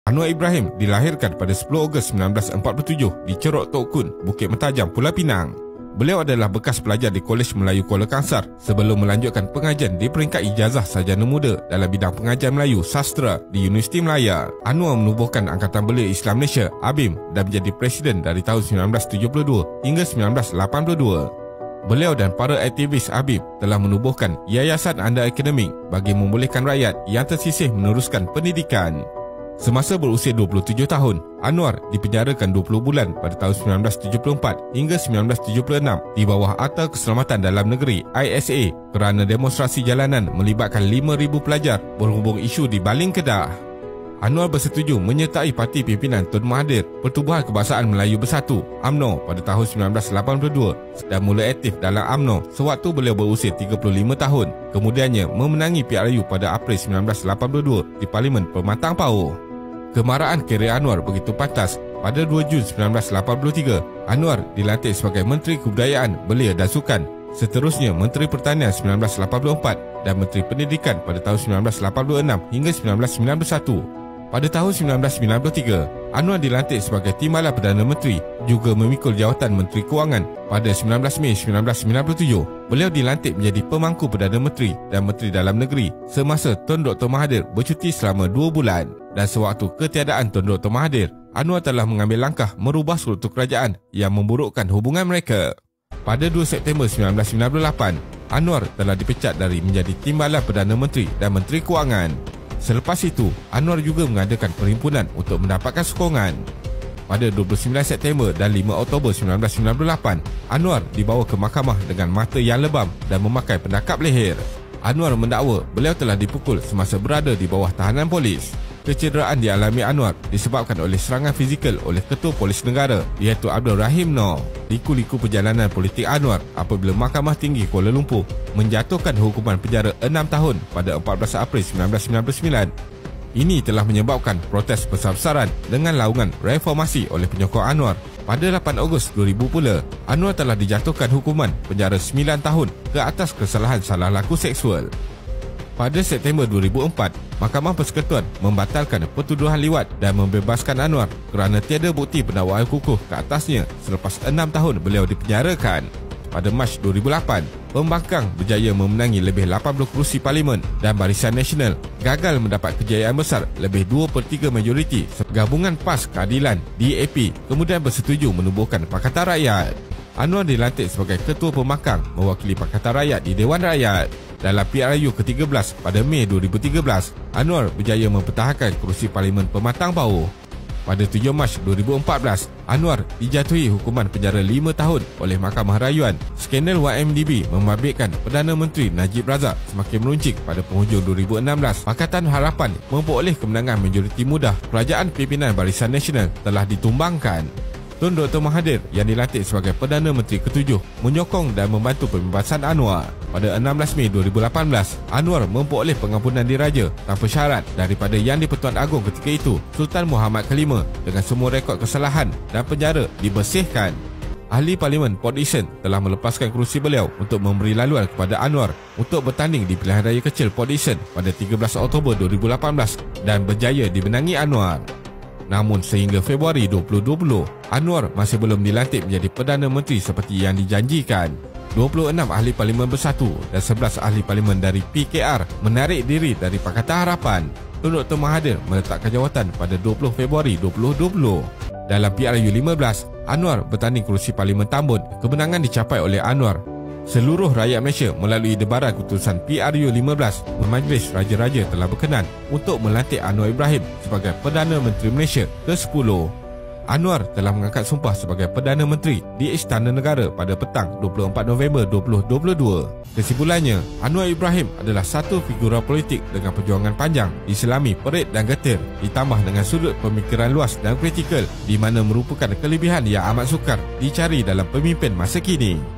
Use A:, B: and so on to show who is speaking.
A: Anwar Ibrahim dilahirkan pada 10 Ogos 1947 di Cerok Tok Kun, Bukit Mentajam, Pulau Pinang. Beliau adalah bekas pelajar di Kolej Melayu Kuala Kangsar sebelum melanjutkan pengajian di peringkat ijazah sarjana muda dalam bidang pengajian Melayu Sastra di Universiti Melaya. Anwar menubuhkan Angkatan Belia Islam Malaysia (ABIM) dan menjadi presiden dari tahun 1972 hingga 1982. Beliau dan para aktivis ABIM telah menubuhkan Yayasan Anda Akademik bagi membolehkan rakyat yang tersisih meneruskan pendidikan. Semasa berusia 27 tahun, Anwar dipenjarakan 20 bulan pada tahun 1974 hingga 1976 di bawah Akta Keselamatan Dalam Negeri ISA kerana demonstrasi jalanan melibatkan 5,000 pelajar berhubung isu di Baling Kedah. Anwar bersetuju menyertai Parti Pimpinan Tun Mahathir Pertubuhan Kebangsaan Melayu Bersatu (UMNO) pada tahun 1982 dan mula aktif dalam UMNO sewaktu beliau berusia 35 tahun. Kemudiannya memenangi PRU pada April 1982 di Parlimen Pematang Pauh. Kemarahan kerjaya Anwar begitu pantas. Pada 2 Jun 1983, Anwar dilantik sebagai Menteri Kebudayaan, Belia dan Sukan. Seterusnya Menteri Pertanian 1984 dan Menteri Pendidikan pada tahun 1986 hingga 1991. Pada tahun 1993, Anwar dilantik sebagai Timbalan Perdana Menteri, juga memikul jawatan Menteri Kewangan. Pada 19 Mei 1997, beliau dilantik menjadi Pemangku Perdana Menteri dan Menteri Dalam Negeri semasa Tun Dr. Mahathir bercuti selama 2 bulan. Dan sewaktu ketiadaan Tun Dr. Mahathir, Anwar telah mengambil langkah merubah struktur kerajaan yang memburukkan hubungan mereka. Pada 2 September 1998, Anwar telah dipecat dari menjadi Timbalan Perdana Menteri dan Menteri Kewangan. Selepas itu, Anwar juga mengadakan perhimpunan untuk mendapatkan sokongan. Pada 29 September dan 5 Oktober 1998, Anwar dibawa ke mahkamah dengan mata yang lebam dan memakai pendakap leher. Anwar mendakwa beliau telah dipukul semasa berada di bawah tahanan polis. Kecederaan dialami Anwar disebabkan oleh serangan fizikal oleh Ketua Polis Negara iaitu Abdul Rahim Noor. Liku-liku perjalanan politik Anwar apabila Mahkamah Tinggi Kuala Lumpur menjatuhkan hukuman penjara 6 tahun pada 14 April 1999. Ini telah menyebabkan protes besar-besaran dengan laungan reformasi oleh penyokong Anwar. Pada 8 Ogos 2000 pula, Anwar telah dijatuhkan hukuman penjara 9 tahun ke atas kesalahan salah laku seksual. Pada September 2004, Mahkamah Persekutuan membatalkan pertuduhan liwat dan membebaskan Anwar kerana tiada bukti pendakwaan kukuh ke atasnya selepas 6 tahun beliau dipenjarakan. Pada Mac 2008, pembangkang berjaya memenangi lebih 80 kerusi parlimen dan Barisan Nasional gagal mendapat kejayaan besar lebih 2/3 majoriti. Gabungan PAS Keadilan DAP kemudian bersetuju menubuhkan Pakatan Rakyat. Anwar dilantik sebagai Ketua Pembangkang mewakili Pakatan Rakyat di Dewan Rakyat. Dalam PRU ke-13 pada Mei 2013, Anwar berjaya mempertahankan kerusi Parlimen Pematang Pauh. Pada 7 Mac 2014, Anwar dijatuhi hukuman penjara 5 tahun oleh Mahkamah Rayuan. Skandal 1MDB membabitkan Perdana Menteri Najib Razak semakin meruncing pada penghujung 2016. Pakatan Harapan memperoleh kemenangan majoriti mudah. Kerajaan Pimpinan Barisan Nasional telah ditumbangkan. Tun Dr. Mahathir yang dilantik sebagai Perdana Menteri ke-7 menyokong dan membantu pembebasan Anwar. Pada 16 Mei 2018, Anwar memperoleh pengampunan diraja tanpa syarat daripada Yang di-Pertuan Agong ketika itu, Sultan Muhammad Kelima, dengan semua rekod kesalahan dan penjara dibersihkan. Ahli Parlimen Port Dickson telah melepaskan kerusi beliau untuk memberi laluan kepada Anwar untuk bertanding di pilihan raya kecil Port Dickson pada 13 Oktober 2018 dan berjaya dimenangi Anwar. Namun sehingga Februari 2020, Anwar masih belum dilantik menjadi Perdana Menteri seperti yang dijanjikan. 26 ahli Parlimen Bersatu dan 11 ahli Parlimen dari PKR menarik diri dari Pakatan Harapan. Tun Dr. Mahathir meletakkan jawatan pada 20 Februari 2020. Dalam PRU 15, Anwar bertanding kerusi Parlimen Tambun. Kemenangan dicapai oleh Anwar. Seluruh rakyat Malaysia melalui debaran keputusan PRU 15, Majlis Raja-Raja telah berkenan untuk melantik Anwar Ibrahim sebagai Perdana Menteri Malaysia ke-10. Anwar telah mengangkat sumpah sebagai Perdana Menteri di Istana Negara pada petang 24 November 2022. Kesimpulannya, Anwar Ibrahim adalah satu figura politik dengan perjuangan panjang, diselami perit dan getir, ditambah dengan sudut pemikiran luas dan kritikal, di mana merupakan kelebihan yang amat sukar dicari dalam pemimpin masa kini.